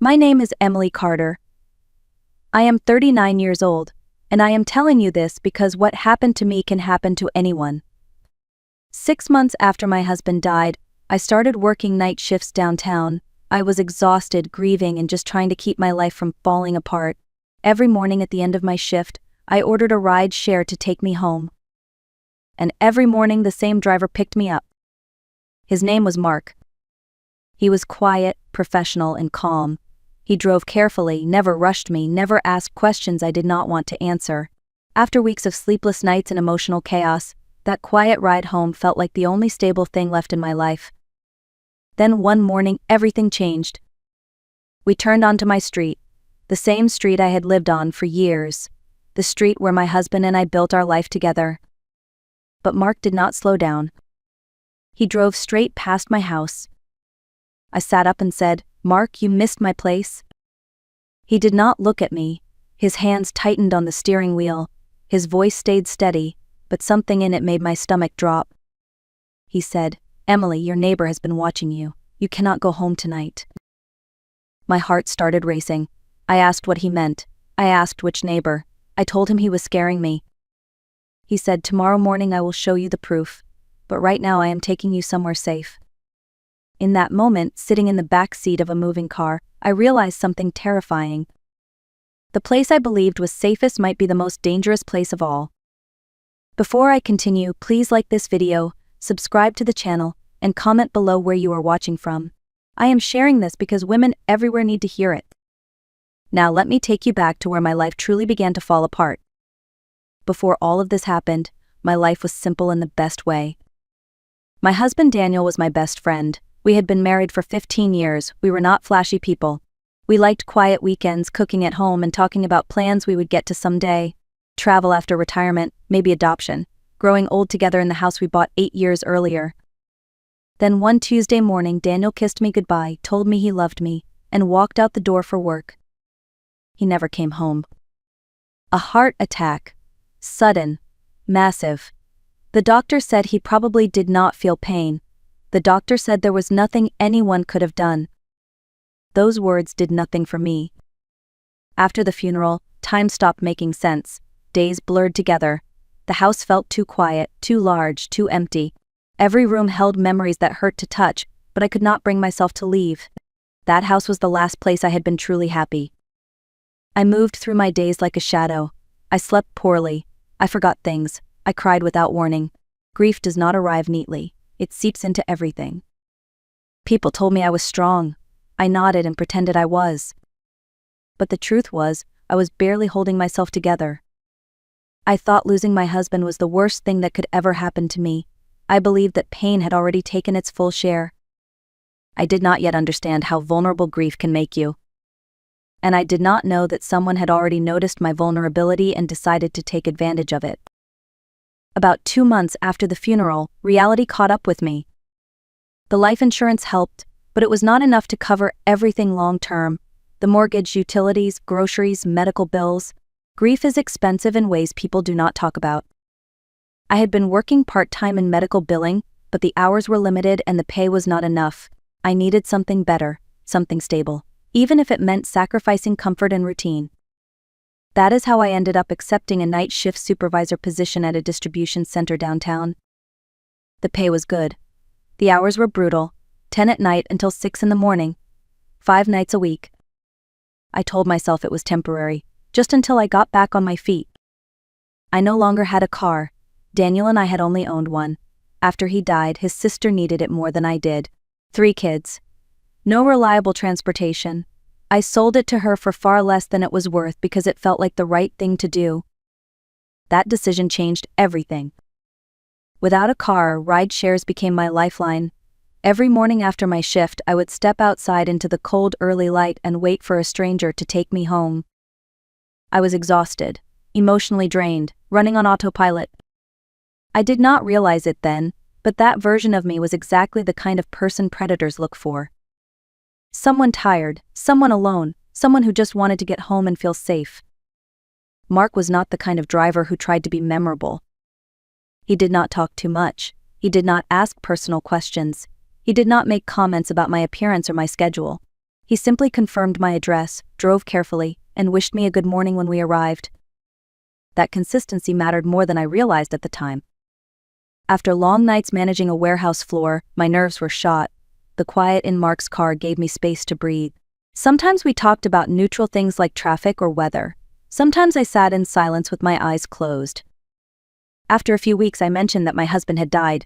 My name is Emily Carter. I am 39 years old, and I am telling you this because what happened to me can happen to anyone. 6 months after my husband died, I started working night shifts downtown. I was exhausted, grieving, and just trying to keep my life from falling apart. Every morning at the end of my shift, I ordered a rideshare to take me home. And every morning the same driver picked me up. His name was Mark. He was quiet, professional, and calm. He drove carefully, never rushed me, never asked questions I did not want to answer. After weeks of sleepless nights and emotional chaos, that quiet ride home felt like the only stable thing left in my life. Then one morning, everything changed. We turned onto my street, the same street I had lived on for years, the street where my husband and I built our life together. But Mark did not slow down. He drove straight past my house. I sat up and said, "Mark, you missed my place." He did not look at me. His hands tightened on the steering wheel. His voice stayed steady, but something in it made my stomach drop. He said, "Emily, your neighbor has been watching you. You cannot go home tonight." My heart started racing. I asked what he meant. I asked which neighbor. I told him he was scaring me. He said, "Tomorrow morning I will show you the proof, but right now I am taking you somewhere safe." In that moment, sitting in the back seat of a moving car, I realized something terrifying. The place I believed was safest might be the most dangerous place of all. Before I continue, please like this video, subscribe to the channel, and comment below where you are watching from. I am sharing this because women everywhere need to hear it. Now let me take you back to where my life truly began to fall apart. Before all of this happened, my life was simple in the best way. My husband Daniel was my best friend. We had been married for 15 years. We were not flashy people. We liked quiet weekends, cooking at home, and talking about plans we would get to someday. Travel after retirement, maybe adoption. Growing old together in the house we bought 8 years earlier. Then one Tuesday morning, Daniel kissed me goodbye, told me he loved me, and walked out the door for work. He never came home. A heart attack. Sudden. Massive. The doctor said he probably did not feel pain. The doctor said there was nothing anyone could have done. Those words did nothing for me. After the funeral, time stopped making sense. Days blurred together. The house felt too quiet, too large, too empty. Every room held memories that hurt to touch, but I could not bring myself to leave. That house was the last place I had been truly happy. I moved through my days like a shadow. I slept poorly. I forgot things. I cried without warning. Grief does not arrive neatly. It seeps into everything. People told me I was strong. I nodded and pretended I was. But the truth was, I was barely holding myself together. I thought losing my husband was the worst thing that could ever happen to me. I believed that pain had already taken its full share. I did not yet understand how vulnerable grief can make you. And I did not know that someone had already noticed my vulnerability and decided to take advantage of it. About 2 months after the funeral, reality caught up with me. The life insurance helped, but it was not enough to cover everything long-term. The mortgage, utilities, groceries, medical bills. Grief is expensive in ways people do not talk about. I had been working part-time in medical billing, but the hours were limited and the pay was not enough. I needed something better, something stable, even if it meant sacrificing comfort and routine. That is how I ended up accepting a night shift supervisor position at a distribution center downtown. The pay was good. The hours were brutal, 10 at night until 6 in the morning, 5 nights a week. I told myself it was temporary, just until I got back on my feet. I no longer had a car. Daniel and I had only owned one. After he died, his sister needed it more than I did. 3 kids. No reliable transportation. I sold it to her for far less than it was worth because it felt like the right thing to do. That decision changed everything. Without a car, ride shares became my lifeline. Every morning after my shift, I would step outside into the cold early light and wait for a stranger to take me home. I was exhausted, emotionally drained, running on autopilot. I did not realize it then, but that version of me was exactly the kind of person predators look for. Someone tired, someone alone, someone who just wanted to get home and feel safe. Mark was not the kind of driver who tried to be memorable. He did not talk too much. He did not ask personal questions. He did not make comments about my appearance or my schedule. He simply confirmed my address, drove carefully, and wished me a good morning when we arrived. That consistency mattered more than I realized at the time. After long nights managing a warehouse floor, my nerves were shot. The quiet in Mark's car gave me space to breathe. Sometimes we talked about neutral things like traffic or weather. Sometimes I sat in silence with my eyes closed. After a few weeks, I mentioned that my husband had died.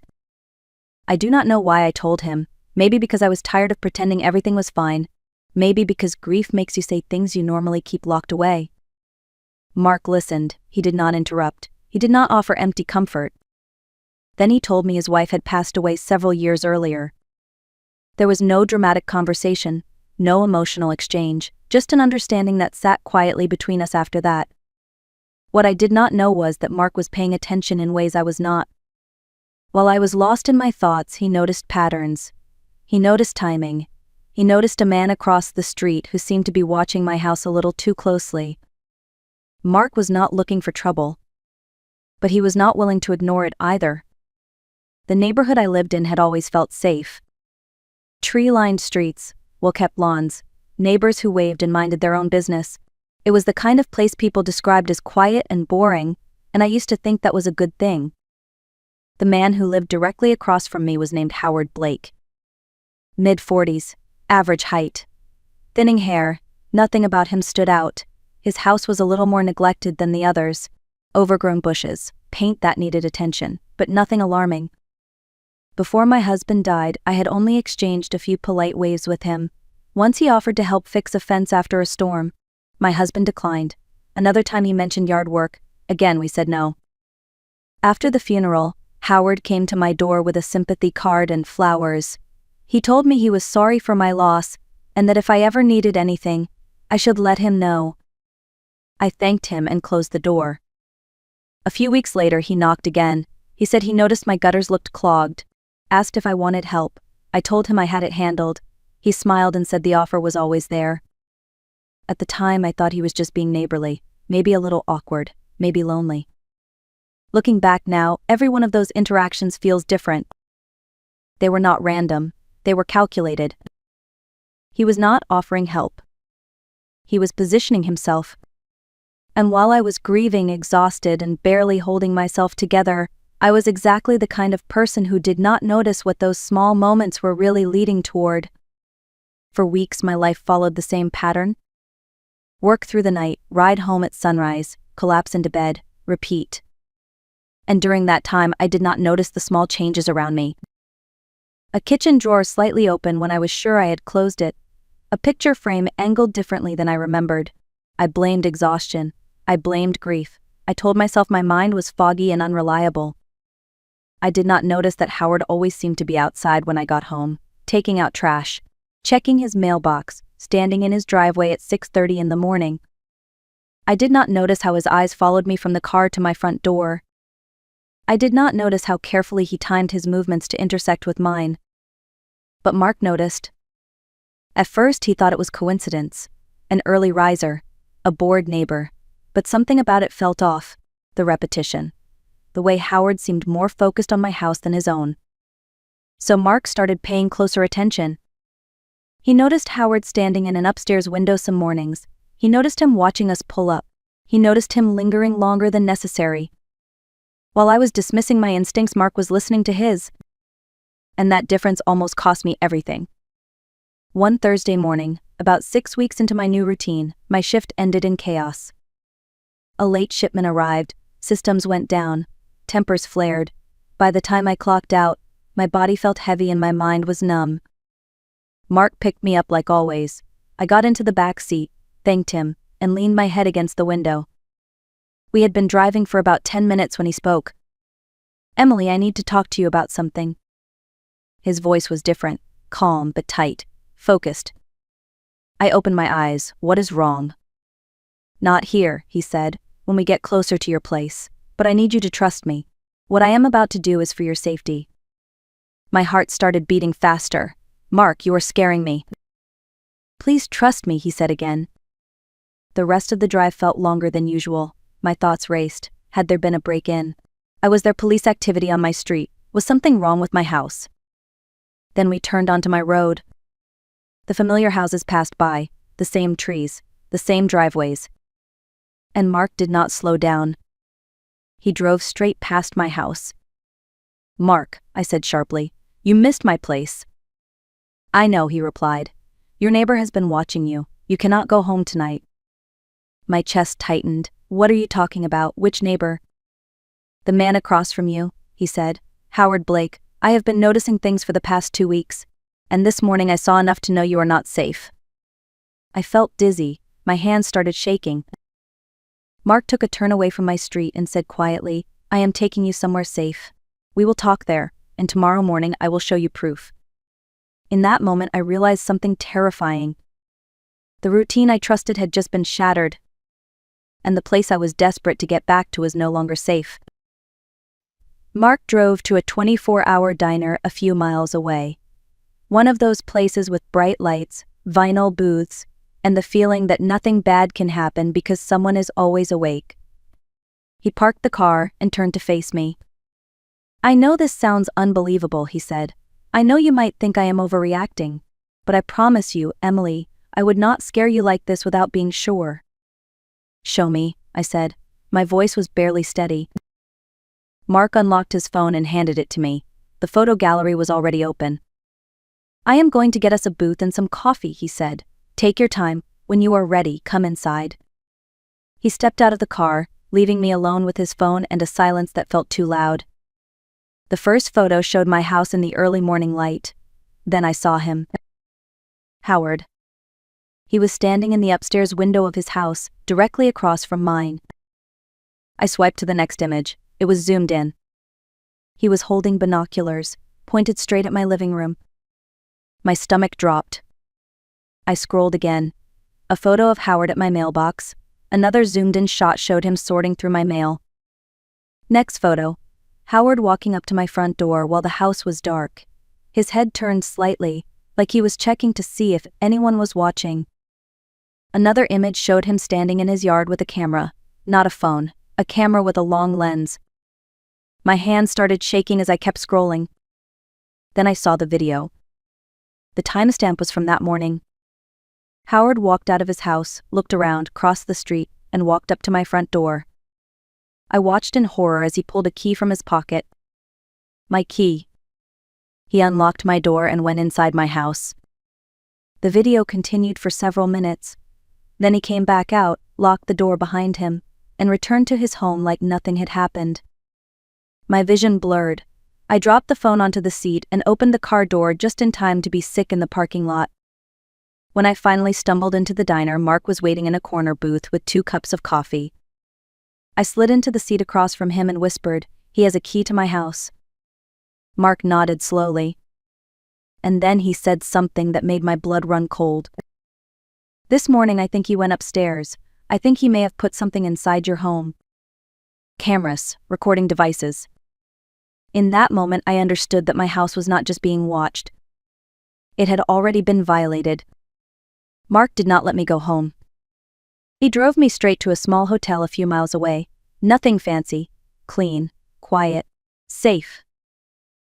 I do not know why I told him. Maybe because I was tired of pretending everything was fine. Maybe because grief makes you say things you normally keep locked away. Mark listened. He did not interrupt. He did not offer empty comfort. Then he told me his wife had passed away several years earlier. There was no dramatic conversation, no emotional exchange, just an understanding that sat quietly between us after that. What I did not know was that Mark was paying attention in ways I was not. While I was lost in my thoughts, he noticed patterns. He noticed timing. He noticed a man across the street who seemed to be watching my house a little too closely. Mark was not looking for trouble. But he was not willing to ignore it either. The neighborhood I lived in had always felt safe. Tree-lined streets, well-kept lawns, neighbors who waved and minded their own business. It was the kind of place people described as quiet and boring, and I used to think that was a good thing. The man who lived directly across from me was named Howard Blake. Mid-40s, average height. Thinning hair, nothing about him stood out. His house was a little more neglected than the others. Overgrown bushes, paint that needed attention, but nothing alarming. Before my husband died, I had only exchanged a few polite waves with him. Once he offered to help fix a fence after a storm. My husband declined. Another time he mentioned yard work. Again we said no. After the funeral, Howard came to my door with a sympathy card and flowers. He told me he was sorry for my loss, and that if I ever needed anything, I should let him know. I thanked him and closed the door. A few weeks later he knocked again. He said he noticed my gutters looked clogged. Asked if I wanted help. I told him I had it handled. He smiled and said the offer was always there. At the time I thought he was just being neighborly, maybe a little awkward, maybe lonely. Looking back now, every one of those interactions feels different. They were not random, they were calculated. He was not offering help. He was positioning himself. And while I was grieving, exhausted, and barely holding myself together, I was exactly the kind of person who did not notice what those small moments were really leading toward. For weeks my life followed the same pattern. Work through the night, ride home at sunrise, collapse into bed, repeat. And during that time I did not notice the small changes around me. A kitchen drawer slightly open when I was sure I had closed it. A picture frame angled differently than I remembered. I blamed exhaustion. I blamed grief. I told myself my mind was foggy and unreliable. I did not notice that Howard always seemed to be outside when I got home, taking out trash, checking his mailbox, standing in his driveway at 6:30 in the morning. I did not notice how his eyes followed me from the car to my front door. I did not notice how carefully he timed his movements to intersect with mine. But Mark noticed. At first he thought it was coincidence, an early riser, a bored neighbor, but something about it felt off, the repetition. The way Howard seemed more focused on my house than his own. So Mark started paying closer attention. He noticed Howard standing in an upstairs window some mornings. He noticed him watching us pull up. He noticed him lingering longer than necessary. While I was dismissing my instincts, Mark was listening to his. And that difference almost cost me everything. One Thursday morning, about 6 weeks into my new routine, my shift ended in chaos. A late shipment arrived, systems went down, tempers flared. By the time I clocked out, my body felt heavy and my mind was numb. Mark picked me up like always. I got into the back seat, thanked him, and leaned my head against the window. We had been driving for about 10 minutes when he spoke. "Emily, I need to talk to you about something." His voice was different, calm but tight, focused. I opened my eyes. "What is wrong?" "Not here," he said, "when we get closer to your place. But I need you to trust me. What I am about to do is for your safety." My heart started beating faster. "Mark, you are scaring me." "Please trust me," he said again. The rest of the drive felt longer than usual. My thoughts raced. Had there been a break-in? Was there police activity on my street? Was something wrong with my house? Then we turned onto my road. The familiar houses passed by, the same trees, the same driveways. And Mark did not slow down. He drove straight past my house. "Mark," I said sharply, "you missed my place." "I know," he replied. "Your neighbor has been watching you. You cannot go home tonight." My chest tightened. "What are you talking about? Which neighbor?" "The man across from you," he said. "Howard Blake. I have been noticing things for the past 2 weeks. And this morning I saw enough to know you are not safe." I felt dizzy. My hands started shaking. Mark took a turn away from my street and said quietly, "I am taking you somewhere safe. We will talk there, and tomorrow morning I will show you proof." In that moment I realized something terrifying. The routine I trusted had just been shattered, and the place I was desperate to get back to was no longer safe. Mark drove to a 24-hour diner a few miles away. One of those places with bright lights, vinyl booths, and the feeling that nothing bad can happen because someone is always awake. He parked the car and turned to face me. "I know this sounds unbelievable," he said. "I know you might think I am overreacting. But I promise you, Emily, I would not scare you like this without being sure." "Show me," I said. My voice was barely steady. Mark unlocked his phone and handed it to me. The photo gallery was already open. "I am going to get us a booth and some coffee," he said. "Take your time. When you are ready, come inside." He stepped out of the car, leaving me alone with his phone and a silence that felt too loud. The first photo showed my house in the early morning light. Then I saw him. Howard. He was standing in the upstairs window of his house, directly across from mine. I swiped to the next image. It was zoomed in. He was holding binoculars, pointed straight at my living room. My stomach dropped. I scrolled again. A photo of Howard at my mailbox. Another zoomed-in shot showed him sorting through my mail. Next photo. Howard walking up to my front door while the house was dark. His head turned slightly, like he was checking to see if anyone was watching. Another image showed him standing in his yard with a camera. Not a phone, a camera with a long lens. My hands started shaking as I kept scrolling. Then I saw the video. The timestamp was from that morning. Howard walked out of his house, looked around, crossed the street, and walked up to my front door. I watched in horror as he pulled a key from his pocket. My key. He unlocked my door and went inside my house. The video continued for several minutes. Then he came back out, locked the door behind him, and returned to his home like nothing had happened. My vision blurred. I dropped the phone onto the seat and opened the car door just in time to be sick in the parking lot. When I finally stumbled into the diner, Mark was waiting in a corner booth with 2 cups of coffee. I slid into the seat across from him and whispered, "He has a key to my house." Mark nodded slowly. And then he said something that made my blood run cold. "This morning I think he went upstairs. I think he may have put something inside your home. Cameras, recording devices." In that moment I understood that my house was not just being watched. It had already been violated. Mark did not let me go home. He drove me straight to a small hotel a few miles away. Nothing fancy. Clean, quiet, safe.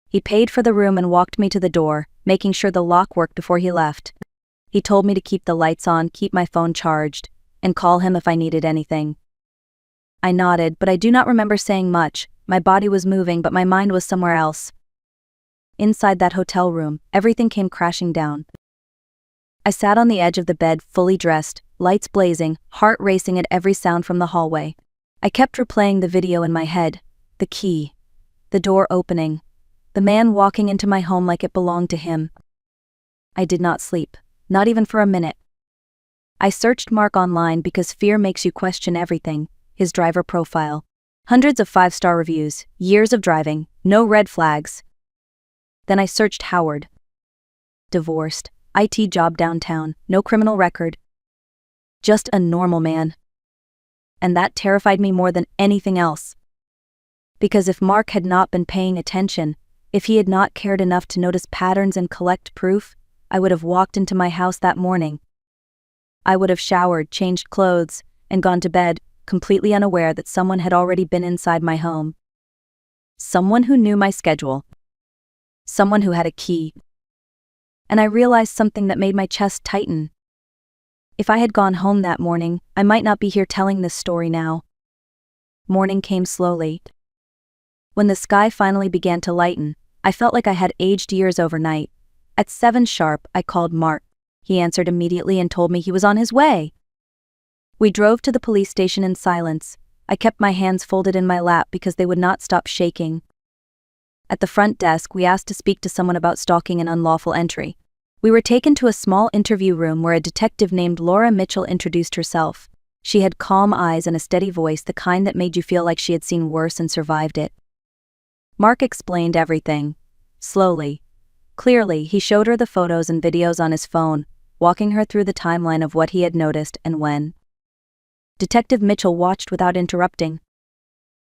He paid for the room and walked me to the door, making sure the lock worked before he left. He told me to keep the lights on, keep my phone charged, and call him if I needed anything. I nodded, but I do not remember saying much. My body was moving, but my mind was somewhere else. Inside that hotel room, everything came crashing down. I sat on the edge of the bed, fully dressed, lights blazing, heart racing at every sound from the hallway. I kept replaying the video in my head. The key. The door opening. The man walking into my home like it belonged to him. I did not sleep, not even for a minute. I searched Mark online because fear makes you question everything. His driver profile. Hundreds of 5-star reviews, years of driving, no red flags. Then I searched Howard. Divorced, IT job downtown, no criminal record. Just a normal man. And that terrified me more than anything else. Because if Mark had not been paying attention, if he had not cared enough to notice patterns and collect proof, I would have walked into my house that morning. I would have showered, changed clothes, and gone to bed, completely unaware that someone had already been inside my home. Someone who knew my schedule. Someone who had a key. and I realized something that made my chest tighten. If I had gone home that morning, I might not be here telling this story now. Morning came slowly. When the sky finally began to lighten, I felt like I had aged years overnight. At 7 sharp, I called Mark. He answered immediately and told me he was on his way. We drove to the police station in silence. I kept my hands folded in my lap because they would not stop shaking. At the front desk, we asked to speak to someone about stalking and unlawful entry. We were taken to a small interview room where a detective named Laura Mitchell introduced herself. She had calm eyes and a steady voice, the kind that made you feel like she had seen worse and survived it. Mark explained everything. Slowly. Clearly, he showed her the photos and videos on his phone, walking her through the timeline of what he had noticed and when. Detective Mitchell watched without interrupting.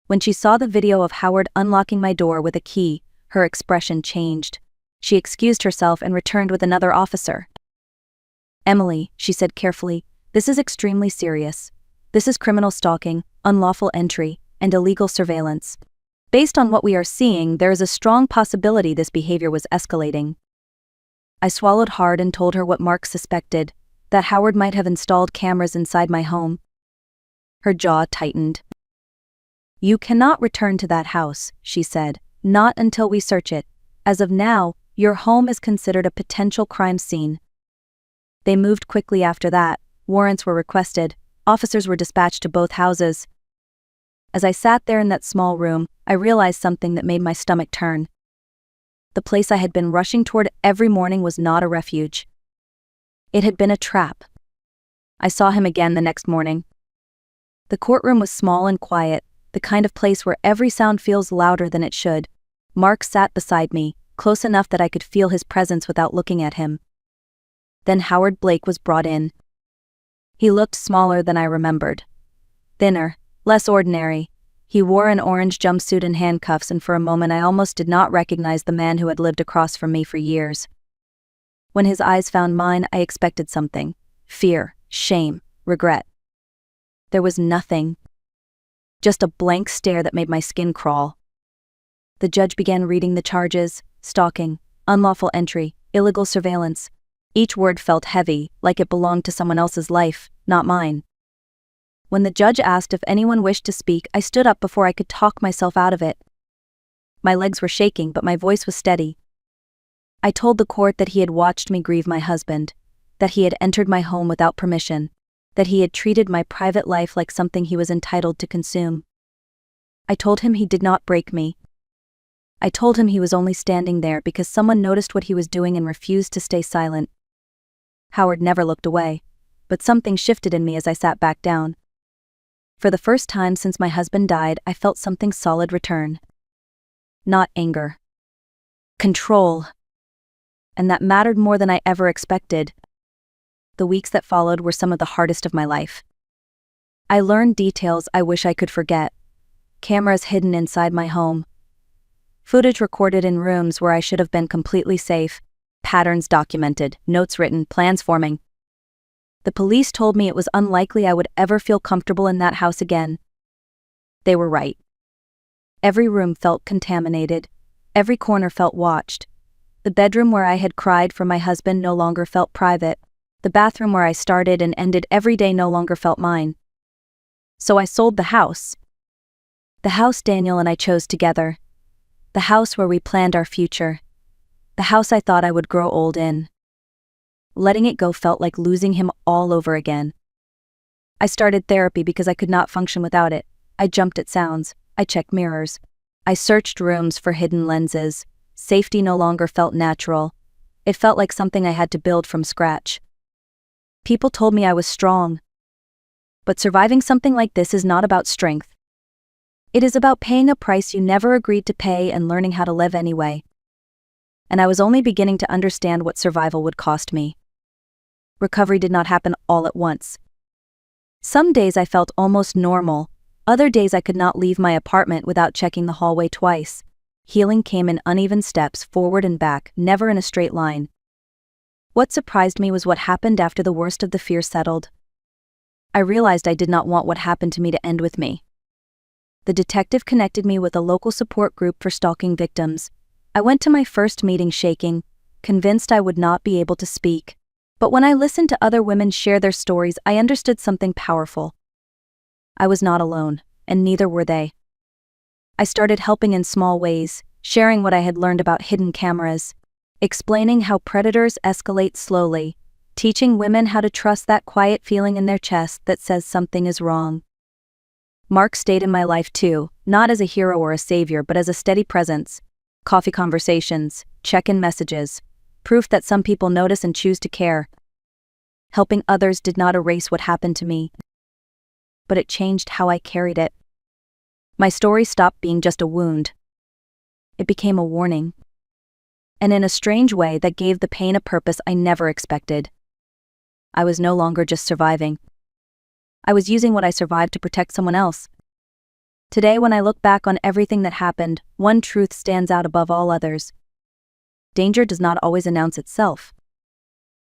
When she saw the video of Howard unlocking my door with a key, her expression changed. She excused herself and returned with another officer. "Emily," she said carefully, "this is extremely serious. This is criminal stalking, unlawful entry, and illegal surveillance. Based on what we are seeing, there is a strong possibility this behavior was escalating." I swallowed hard and told her what Mark suspected, that Howard might have installed cameras inside my home. Her jaw tightened. "You cannot return to that house," she said, "not until we search it. As of now, your home is considered a potential crime scene." They moved quickly after that. Warrants were requested. Officers were dispatched to both houses. As I sat there in that small room, I realized something that made my stomach turn. The place I had been rushing toward every morning was not a refuge. It had been a trap. I saw him again the next morning. The courtroom was small and quiet, the kind of place where every sound feels louder than it should. Mark sat beside me, close enough that I could feel his presence without looking at him. Then Howard Blake was brought in. He looked smaller than I remembered. Thinner, less ordinary. He wore an orange jumpsuit and handcuffs, and for a moment I almost did not recognize the man who had lived across from me for years. When his eyes found mine, I expected something. Fear, shame, regret. There was nothing. Just a blank stare that made my skin crawl. The judge began reading the charges: stalking, unlawful entry, illegal surveillance. Each word felt heavy, like it belonged to someone else's life, not mine. When the judge asked if anyone wished to speak, I stood up before I could talk myself out of it. My legs were shaking, but my voice was steady. I told the court that he had watched me grieve my husband, that he had entered my home without permission, that he had treated my private life like something he was entitled to consume. I told him he did not break me. I told him he was only standing there because someone noticed what he was doing and refused to stay silent. Howard never looked away, but something shifted in me as I sat back down. For the first time since my husband died, I felt something solid return. Not anger. Control. And that mattered more than I ever expected. The weeks that followed were some of the hardest of my life. I learned details I wish I could forget. Cameras hidden inside my home. Footage recorded in rooms where I should have been completely safe. Patterns documented, notes written, plans forming. The police told me it was unlikely I would ever feel comfortable in that house again. They were right. Every room felt contaminated. Every corner felt watched. The bedroom where I had cried for my husband no longer felt private. The bathroom where I started and ended every day no longer felt mine. So I sold the house. The house Daniel and I chose together. The house where we planned our future. The house I thought I would grow old in. Letting it go felt like losing him all over again. I started therapy because I could not function without it. I jumped at sounds. I checked mirrors. I searched rooms for hidden lenses. Safety no longer felt natural. It felt like something I had to build from scratch. People told me I was strong. But surviving something like this is not about strength. It is about paying a price you never agreed to pay and learning how to live anyway. And I was only beginning to understand what survival would cost me. Recovery did not happen all at once. Some days I felt almost normal. Other days I could not leave my apartment without checking the hallway twice. Healing came in uneven steps, forward and back, never in a straight line. What surprised me was what happened after the worst of the fear settled. I realized I did not want what happened to me to end with me. The detective connected me with a local support group for stalking victims. I went to my first meeting shaking, convinced I would not be able to speak. But when I listened to other women share their stories, I understood something powerful. I was not alone, and neither were they. I started helping in small ways, sharing what I had learned about hidden cameras, explaining how predators escalate slowly, teaching women how to trust that quiet feeling in their chest that says something is wrong. Mark stayed in my life too, not as a hero or a savior, but as a steady presence. Coffee conversations, check-in messages, proof that some people notice and choose to care. Helping others did not erase what happened to me, but it changed how I carried it. My story stopped being just a wound. It became a warning. And in a strange way, that gave the pain a purpose I never expected. I was no longer just surviving. I was using what I survived to protect someone else. Today, when I look back on everything that happened, one truth stands out above all others. Danger does not always announce itself.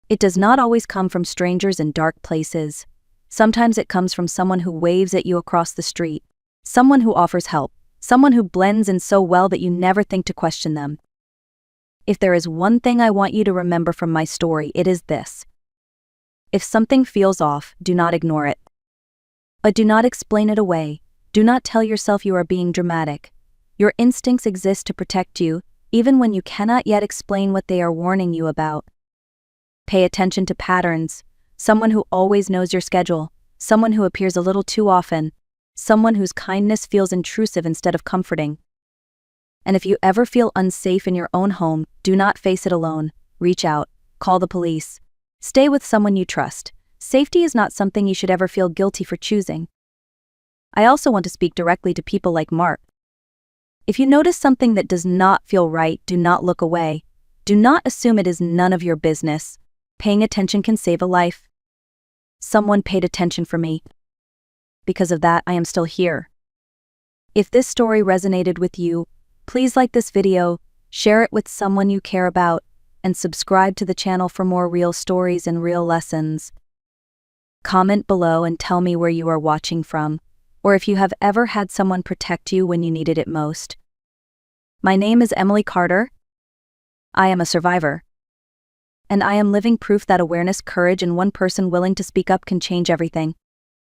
It does not always come from strangers in dark places. Sometimes it comes from someone who waves at you across the street, someone who offers help, someone who blends in so well that you never think to question them. If there is one thing I want you to remember from my story, it is this. If something feels off, do not ignore it. But do not explain it away. Do not tell yourself you are being dramatic. Your instincts exist to protect you, even when you cannot yet explain what they are warning you about. Pay attention to patterns. Someone who always knows your schedule, someone who appears a little too often, someone whose kindness feels intrusive instead of comforting. And if you ever feel unsafe in your own home, do not face it alone. Reach out, call the police. Stay with someone you trust. Safety is not something you should ever feel guilty for choosing. I also want to speak directly to people like Mark. If you notice something that does not feel right, do not look away. Do not assume it is none of your business. Paying attention can save a life. Someone paid attention for me. Because of that, I am still here. If this story resonated with you, please like this video, share it with someone you care about, and subscribe to the channel for more real stories and real lessons. Comment below and tell me where you are watching from, or if you have ever had someone protect you when you needed it most. My name is Emily Carter. I am a survivor. And I am living proof that awareness, courage, and one person willing to speak up can change everything.